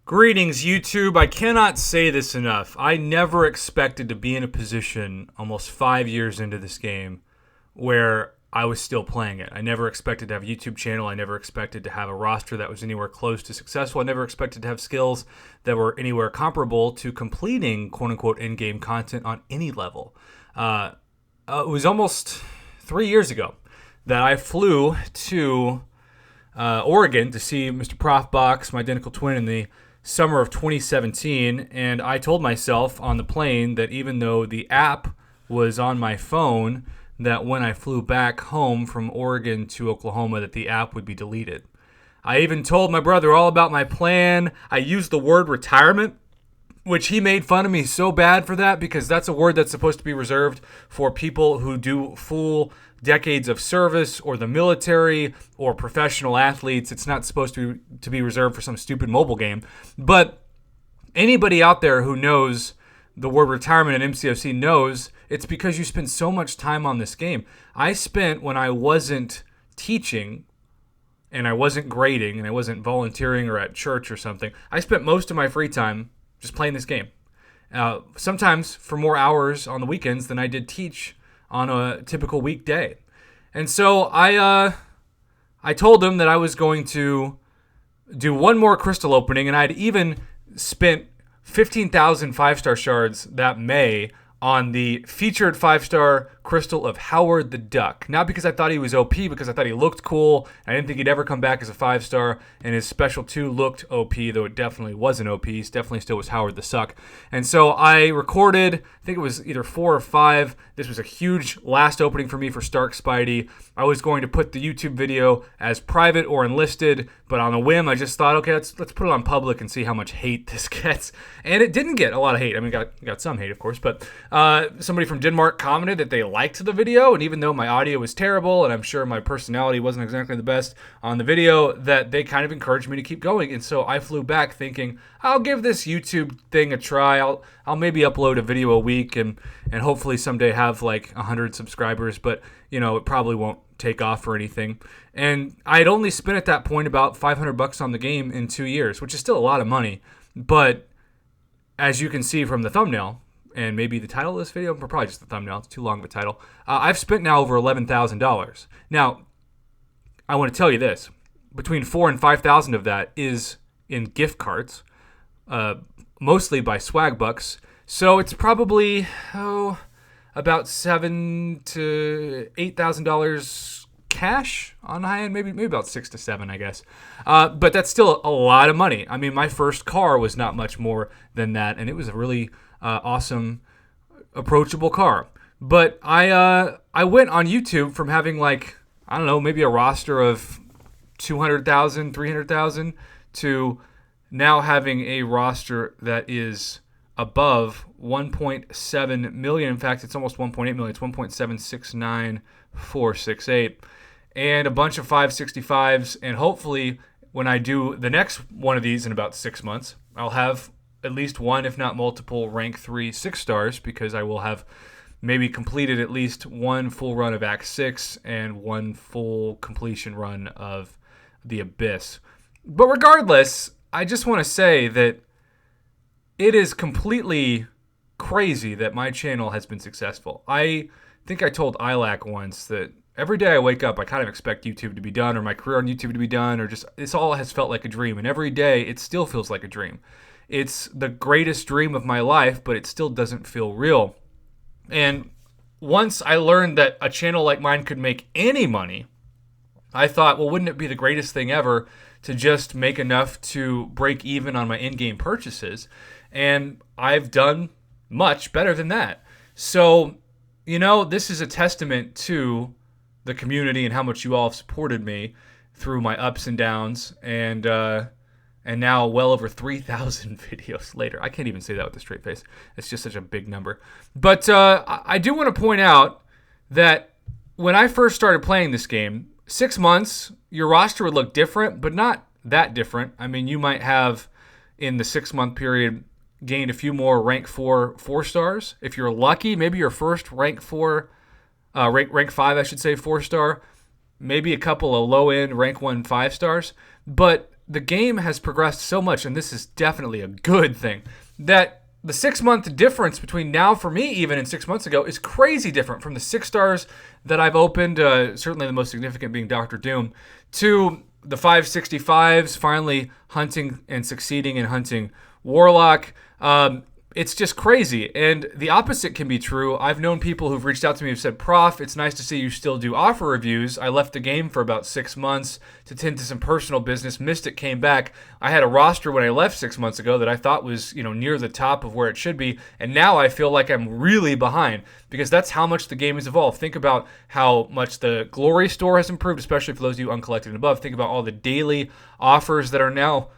Greetings, YouTube. I cannot say this enough. I never expected to be in a position almost 5 years into this game where I was still playing it. I never expected to have a YouTube channel. I never expected to have a roster that was anywhere close to successful. I never expected to have skills that were anywhere comparable to completing quote-unquote in-game content on any level. It was almost 3 years ago that I flew to Oregon to see Mr. Prof Box, my identical twin, in the summer of 2017, and I told myself on the plane that even though the app was on my phone, that when I flew back home from Oregon to Oklahoma, that the app would be deleted. I even told my brother all about my plan. I used the word retirement, which he made fun of me so bad for that, because that's a word that's supposed to be reserved for people who do full decades of service or the military or professional athletes. It's not supposed to be reserved for some stupid mobile game. But anybody out there who knows the word retirement in MCOC knows it's because you spend so much time on this game. I spent, when I wasn't teaching and I wasn't grading and I wasn't volunteering or at church or something, I spent most of my free time just playing this game. Sometimes for more hours on the weekends than I did teach on a typical weekday. And so I told him that I was going to do one more crystal opening, and I'd even spent 15,000 5-star shards that May on the featured 5-star crystal of Howard the Duck. Not because I thought he was OP, because I thought he looked cool. I didn't think he'd ever come back as a 5-star, and his special 2 looked OP, though it definitely wasn't OP. He definitely still was Howard the Suck. And so I recorded, I think it was either 4 or 5. This was a huge last opening for me for Stark Spidey. I was going to put the YouTube video as private or enlisted, but on a whim, I just thought, okay, let's put it on public and see how much hate this gets. And it didn't get a lot of hate. I mean, it got some hate, of course, but somebody from Denmark commented that they liked the video, and even though my audio was terrible, and I'm sure my personality wasn't exactly the best on the video, that they kind of encouraged me to keep going. And so I flew back thinking, I'll give this YouTube thing a try. I'll maybe upload a video a week and hopefully someday have like 100 subscribers, but it probably won't take off or anything. And I'd only spent at that point about $500 on the game in 2 years, which is still a lot of money. But as you can see from the thumbnail, and maybe the title of this video, or probably just the thumbnail, it's too long of a title, I've spent now over $11,000. Now, I want to tell you this. Between $4,000 and $5,000 of that is in gift cards, mostly by swag bucks. So it's probably about $7,000 to $8,000 cash on the high end, maybe about 6 to 7, I guess. But that's still a lot of money. I mean, my first car was not much more than that, and it was a really awesome, approachable car. But I went on YouTube from having maybe a roster of 200,000, 300,000 to now having a roster that is above 1.7 million. In fact, it's almost 1.8 million. It's 1.769468, and a bunch of 565s. And hopefully, when I do the next one of these in about 6 months, I'll have at least one, if not multiple, rank 3 6-stars, because I will have maybe completed at least one full run of Act 6 and one full completion run of The Abyss. But regardless, I just want to say that it is completely crazy that my channel has been successful. I think I told ILAC once that every day I wake up, I kind of expect YouTube to be done, or my career on YouTube to be done, or just this all has felt like a dream. And every day it still feels like a dream. It's the greatest dream of my life, but it still doesn't feel real. And once I learned that a channel like mine could make any money, I thought, well, wouldn't it be the greatest thing ever to just make enough to break even on my in-game purchases? And I've done much better than that. So, this is a testament to the community and how much you all have supported me through my ups and downs. And now well over 3,000 videos later. I can't even say that with a straight face. It's just such a big number. But I do want to point out that when I first started playing this game, 6 months, your roster would look different, but not that different. I mean, you might have, in the 6-month period, gained a few more rank 4 4-stars. If you're lucky, maybe your first rank 5, I should say, 4-star. Maybe a couple of low-end rank 1 5-stars. But the game has progressed so much, and this is definitely a good thing, that the 6-month difference between now, for me even, and 6 months ago is crazy different from the 6 stars that I've opened, certainly the most significant being Dr. Doom, to the 565s finally hunting and succeeding in hunting Warlock. It's just crazy. And the opposite can be true. I've known people who've reached out to me who've said, Prof, it's nice to see you still do offer reviews. I left the game for about 6 months to tend to some personal business. Mystic came back. I had a roster when I left 6 months ago that I thought was, near the top of where it should be. And now I feel like I'm really behind because that's how much the game has evolved. Think about how much the Glory Store has improved, especially for those of you uncollected and above. Think about all the daily offers that are now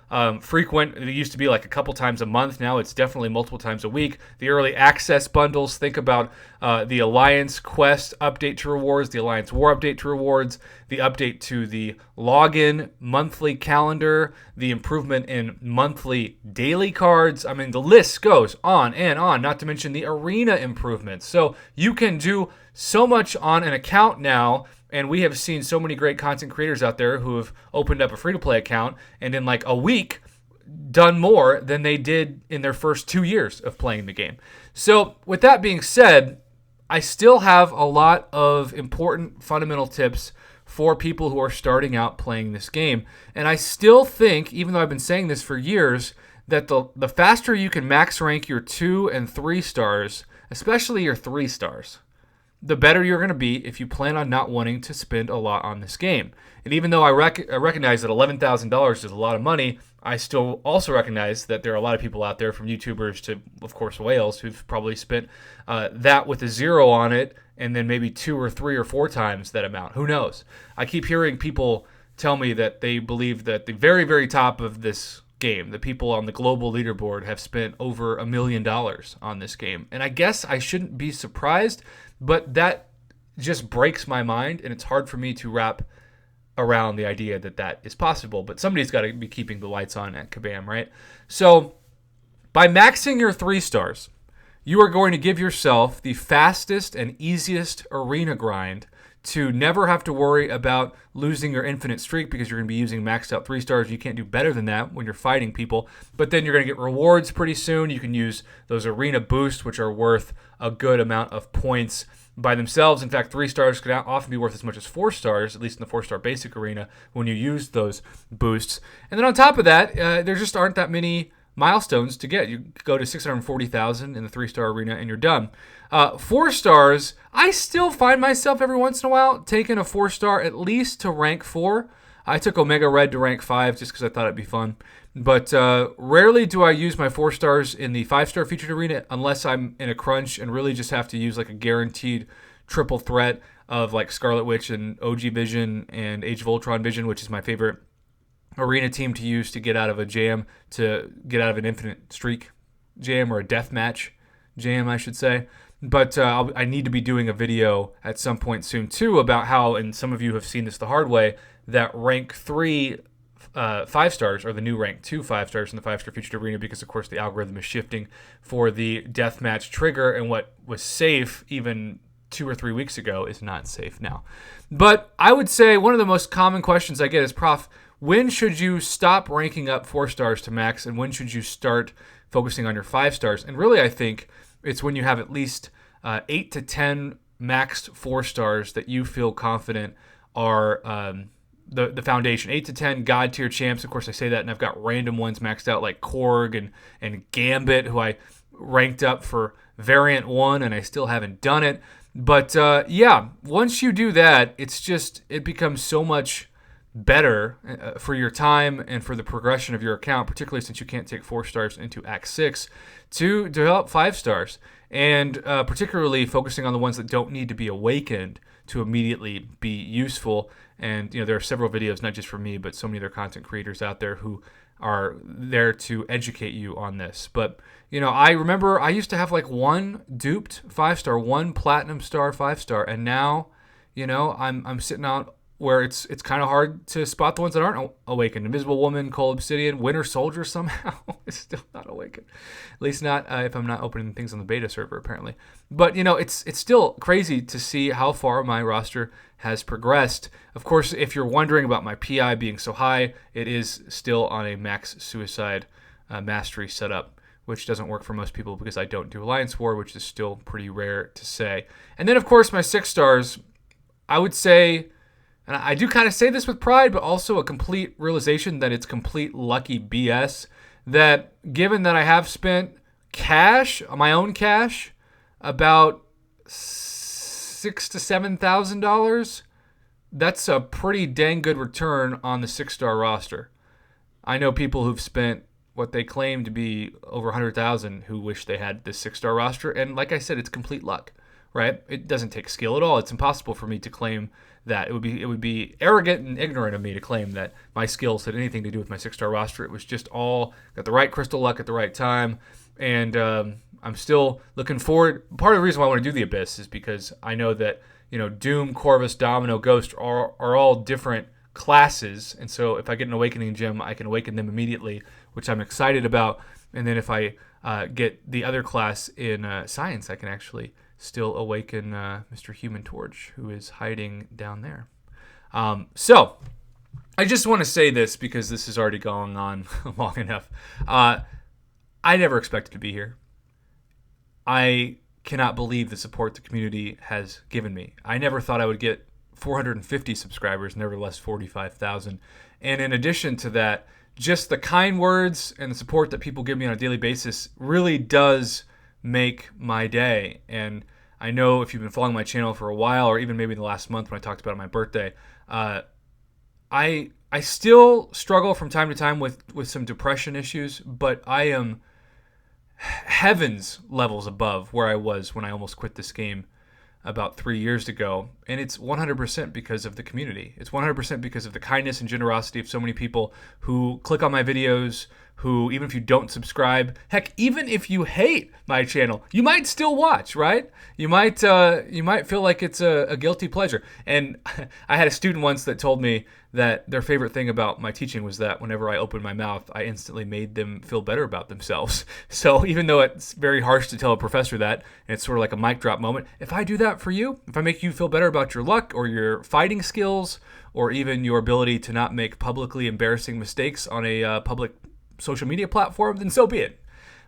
frequent. It used to be like a couple times a month. Now it's definitely multiple times a week. The early access bundles. Think about the Alliance Quest update to rewards, the Alliance War update to rewards, the update to the login monthly calendar, the improvement in monthly daily cards. I mean, the list goes on and on, not to mention the arena improvements. So you can do so much on an account now. And we have seen so many great content creators out there who have opened up a free-to-play account and in like a week done more than they did in their first 2 years of playing the game. So with that being said, I still have a lot of important fundamental tips for people who are starting out playing this game. And I still think, even though I've been saying this for years, that the faster you can max rank your 2 and 3 stars, especially your 3 stars, the better you're going to be if you plan on not wanting to spend a lot on this game. And even though I recognize that $11,000 is a lot of money, I still also recognize that there are a lot of people out there, from YouTubers to, of course, whales, who've probably spent that with a 0 on it and then maybe 2 or 3 or 4 times that amount. Who knows? I keep hearing people tell me that they believe that the very, very top of this game, the people on the global leaderboard, have spent over $1 million on this game. And I guess I shouldn't be surprised, but that just breaks my mind, and it's hard for me to wrap around the idea that that is possible. But somebody's got to be keeping the lights on at Kabam, right? So by maxing your 3 stars, you are going to give yourself the fastest and easiest arena grind to never have to worry about losing your infinite streak, because you're going to be using maxed out 3 stars. You can't do better than that when you're fighting people. But then you're going to get rewards pretty soon. You can use those arena boosts, which are worth a good amount of points by themselves. In fact, 3 stars could often be worth as much as 4 stars, at least in the 4-star basic arena, when you use those boosts. And then on top of that, there just aren't that many milestones to get. You go to 640,000 in the 3-star arena and you're done. 4 stars, I still find myself every once in a while taking a 4-star at least to rank 4. I took Omega Red to rank 5 just because I thought it'd be fun. But rarely do I use my 4 stars in the 5-star featured arena unless I'm in a crunch and really just have to use like a guaranteed triple threat of like Scarlet Witch and OG Vision and Age of Ultron Vision, which is my favorite arena team to use to get out of a jam, to get out of an infinite streak jam, or a death match jam, I should say. But I need to be doing a video at some point soon too about how, and some of you have seen this the hard way, that rank 3 5 stars are the new rank 2 5 stars in the 5-star featured arena, because of course the algorithm is shifting for the deathmatch trigger, and what was safe even 2 or 3 weeks ago is not safe now. But I would say one of the most common questions I get is, Prof, when should you stop ranking up 4 stars to max, and when should you start focusing on your 5 stars? And really, I think it's when you have at least 8 to 10 maxed 4 stars that you feel confident are the foundation. 8 to 10 god tier champs. Of course, I say that, and I've got random ones maxed out like Korg and Gambit, who I ranked up for Variant 1, and I still haven't done it. But yeah, once you do that, it becomes so much better for your time and for the progression of your account, particularly since you can't take 4 stars into Act 6, to develop 5 stars. And particularly focusing on the ones that don't need to be awakened to immediately be useful. And there are several videos, not just from me, but so many other content creators out there who are there to educate you on this. But I remember I used to have like 1 duped 5-star, 1 platinum star 5-star, and now I'm sitting out where it's kind of hard to spot the ones that aren't awakened. Invisible Woman, Cold Obsidian, Winter Soldier somehow is still not awakened. like it. At least not if I'm not opening things on the beta server, apparently. But, it's still crazy to see how far my roster has progressed. Of course, if you're wondering about my PI being so high, it is still on a max suicide mastery setup, which doesn't work for most people because I don't do Alliance War, which is still pretty rare to say. And then, of course, my 6 stars, I would say, and I do kind of say this with pride, but also a complete realization that it's complete lucky BS, that given that I have spent cash, my own cash, about $6,000 to $7,000, that's a pretty dang good return on the 6-star roster. I know people who've spent what they claim to be over 100,000 who wish they had this 6-star roster, and like I said, it's complete luck, right? It doesn't take skill at all. It's impossible for me to claim that. It would be arrogant and ignorant of me to claim that my skills had anything to do with my 6-star roster. It was just all got the right crystal luck at the right time, and I'm still looking forward. Part of the reason why I want to do the Abyss is because I know that Doom, Corvus, Domino, Ghost are all different classes, and so if I get an Awakening gem, I can awaken them immediately, which I'm excited about. And then if I get the other class in Science, I can actually still awaken Mr. Human Torch, who is hiding down there. So I just want to say this because this is already going on long enough. I never expected to be here. I cannot believe the support the community has given me. I never thought I would get 450 subscribers, nevertheless 45,000. And in addition to that, just the kind words and the support that people give me on a daily basis really does make my day. And I know if you've been following my channel for a while, or even maybe in the last month when I talked about it on my birthday, I still struggle from time to time with some depression issues, but I am heavens levels above where I was when I almost quit this game about 3 years ago. And it's 100% because of the community. It's 100% because of the kindness and generosity of so many people who click on my videos, who, even if you don't subscribe, heck, even if you hate my channel, you might still watch, right? You might feel like it's a guilty pleasure. And I had a student once that told me that their favorite thing about my teaching was that whenever I opened my mouth, I instantly made them feel better about themselves. So even though it's very harsh to tell a professor that, and it's sort of like a mic drop moment, if I do that for you, if I make you feel better about your luck or your fighting skills, or even your ability to not make publicly embarrassing mistakes on a public social media platform, then so be it.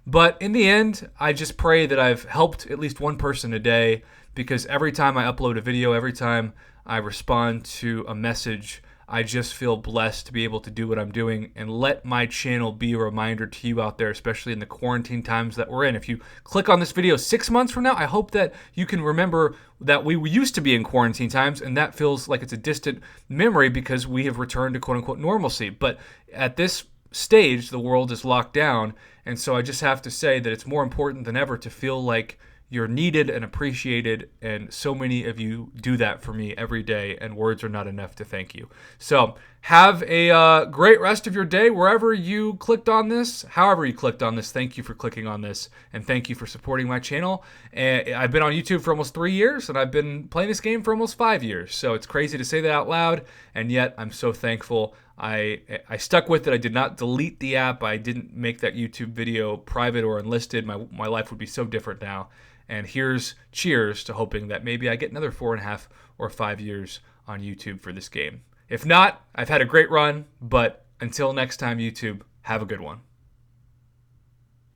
But in the end, I just pray that I've helped at least one person a day, because every time I upload a video, every time I respond to a message, I just feel blessed to be able to do what I'm doing and let my channel be a reminder to you out there, especially in the quarantine times that we're in. If you click on this video 6 months from now, I hope that you can remember that we used to be in quarantine times, and that feels like it's a distant memory because we have returned to quote-unquote normalcy. But at this stage, the world is locked down, and so I just have to say that it's more important than ever to feel like you're needed and appreciated, and so many of you do that for me every day, and words are not enough to thank you. So have a great rest of your day wherever you clicked on this, however you clicked on this. Thank you for clicking on this, and thank you for supporting my channel. And I've been on YouTube for almost 3 years, and I've been playing this game for almost 5 years, so it's crazy to say that out loud, and yet I'm so thankful. I stuck with it. I did not delete the app. I didn't make that YouTube video private or unlisted. My life would be so different now. And here's cheers to hoping that maybe I get another 4.5 or 5 years on YouTube for this game. If not, I've had a great run, but until next time, YouTube, have a good one.